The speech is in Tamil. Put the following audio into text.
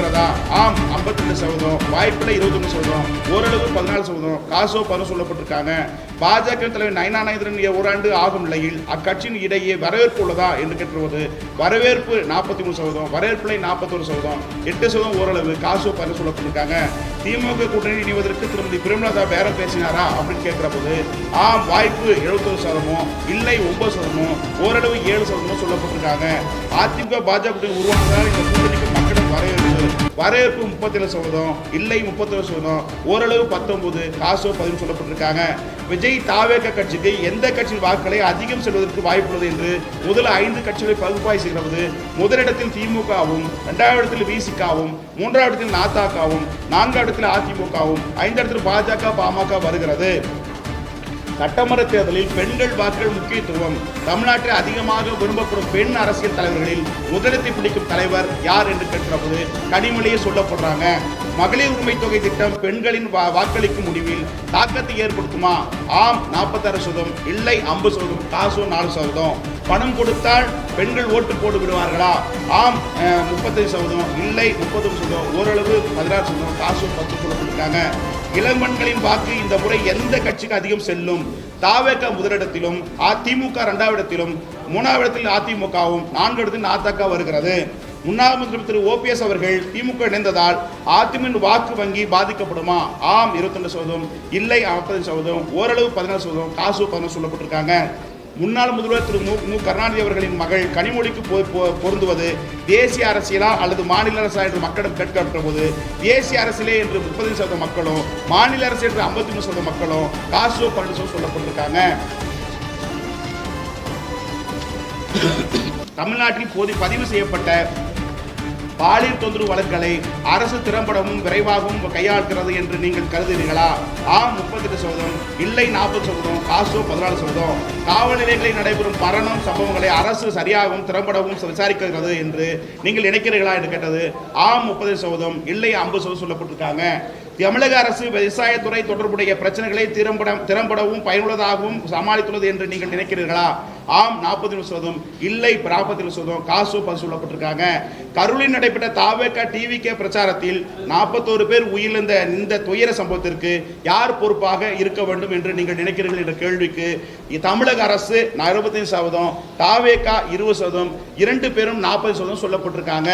உள்ளதா? ஆம் 52%, வாய்ப்பில்லை 21%, ஓரளவு 14%, காசோ 10 சொல்லப்பட்டிருக்காங்க. பாஜக தலைவர் நயனா நாகேந்திரன் ஓராண்டு ஆகும் நிலையில் அக்கட்சியின் இடையே வரவேற்பு உள்ளதா என்று கேட்டுவது வரவேற்பு 43%, வரவேற்பில்லை 41%, 8% ஓரளவு, காசோ 10 சொல்லப்பட்டிருக்காங்க. திமுக கூட்டணி இணைவதற்கு திருமதி பிரேமலதா பேரம் பேசினாரா அப்படின்னு கேட்கிற போது ஆம் வாய்ப்பு 71%, இல்லை 9%, ஓரளவு 7% சொல்லப்பட்டிருக்காங்க. அதிமுக பாஜக கூட்டணி உருவானதால் இந்த கூட்டணிக்கு மக்களிடம் வரவேற்பு 37%, இல்லை 31%, ஓரளவு 19, காசோ 10 சொல்லப்பட்டிருக்காங்க. விஜய் தாவேக கட்சிக்கு எந்த கட்சியின் வாக்குகளை அதிகம் செல்வதற்கு வாய்ப்புள்ளது என்று முதல் 5 கட்சிகளை பகுப்பாய்வு செய்கிறது. முதலிடத்தில் திமுகவும், 2வது இடத்தில் விசிகாவும், 3வது இடத்தில் நாதாகவும், 4வது இடத்தில் அதிமுகவும், 5வது இடத்தில் பாஜக பாமக வருகிறது. சட்டமன்ற தேர்தலில் பெண்கள் வாக்குகள் முக்கியத்துவம். தமிழ்நாட்டில் அதிகமாக விரும்பப்படும் பெண் அரசியல் தலைவர்களில் முதலிடத்தை பிடிக்கும் தலைவர் யார் என்று கேட்கிறபோது கனிமொழியே சொல்லப்படுறாங்க. மகளிர் உரிமை தொகை திட்டம் பெண்களின் வாக்களிக்கும் முடிவில் தாக்கத்தை ஏற்படுத்துமா? ஆம் 46%, இல்லை 50%, காசோ 4%. பணம் கொடுத்தால் பெண்கள் ஓட்டு போட்டு விடுவார்களா? ஆம் 35%, இல்லை 30%, ஓரளவு 16%, காசோ 10 சொல்லப்பட்டிருக்காங்க. இளம்பெண்களின் வாக்கு இந்த முறை எந்த கட்சிக்கு அதிகம் செல்லும்? தாவேக முதலிடத்திலும், அதிமுக 2வது இடத்திலும், 3வது இடத்தில் அதிமுகவும், 4வது இடத்தில் நாதக வருகிறது. முன்னாள் முதல்வர் திரு ஓபிஎஸ் அவர்கள் திமுக இணைந்ததால் அதிமுக வாக்கு வங்கி பாதிக்கப்படுமா? ஆம் 22%, இல்லை 40%, ஓரளவு 14%, காசு 10 சொல்லப்பட்டிருக்காங்க. முன்னாள் முதல்வர் திரு மு கருணாநிதி அவர்களின் மகள் கனிமொழிக்கு பொருந்துவது தேசிய அரசியலா அல்லது மாநில அரசா என்று மக்களிடம் கேட்கப்பட்ட போது தேசிய அரசியலே என்று 30% மக்களும், மாநில அரசு என்று 53% மக்களும், காசோ 12% சொல்லப்பட்டிருக்காங்க. தமிழ்நாட்டில் பதிவு செய்யப்பட்ட பாலியல் தொந்தரவு வழக்குகளை அரசு திறம்படவும் விரைவாகவும் கையாளுகிறது என்று நீங்கள் கருதுகிறீர்களா? ஆம் 38%, இல்லை 40%, காசோ 14%. காவல் நிலையங்களில் நடைபெறும் மரணம் சம்பவங்களை அரசு சரியாகவும் திறம்படவும் விசாரிக்கிறது என்று நீங்கள் நினைக்கிறீர்களா என்று கேட்டது ஆம் 30%, இல்லை 50% சொல்லப்பட்டிருக்காங்க. தமிழக அரசு விவசாயத்துறை தொடர்புடைய பிரச்சனைகளை திறம்படவும் பயனுள்ளதாகவும் சமாளித்துள்ளது என்று நீங்கள் நினைக்கிறீர்களா? ஆம் 40%, இல்லை 40%, காசோ 10 சொல்லப்பட்டிருக்காங்க. கரூரில் நடைபெற்ற தாவேக டிவிகே பிரச்சாரத்தில் 41 பேர் உயிரிழந்த இந்த துயர சம்பவத்திற்கு யார் பொறுப்பாக இருக்க வேண்டும் என்று நீங்கள் நினைக்கிறீர்கள் என்ற கேள்விக்கு தமிழக அரசு 65%, தாவேக 20%, 2 பேரும் 40% சொல்லப்பட்டிருக்காங்க.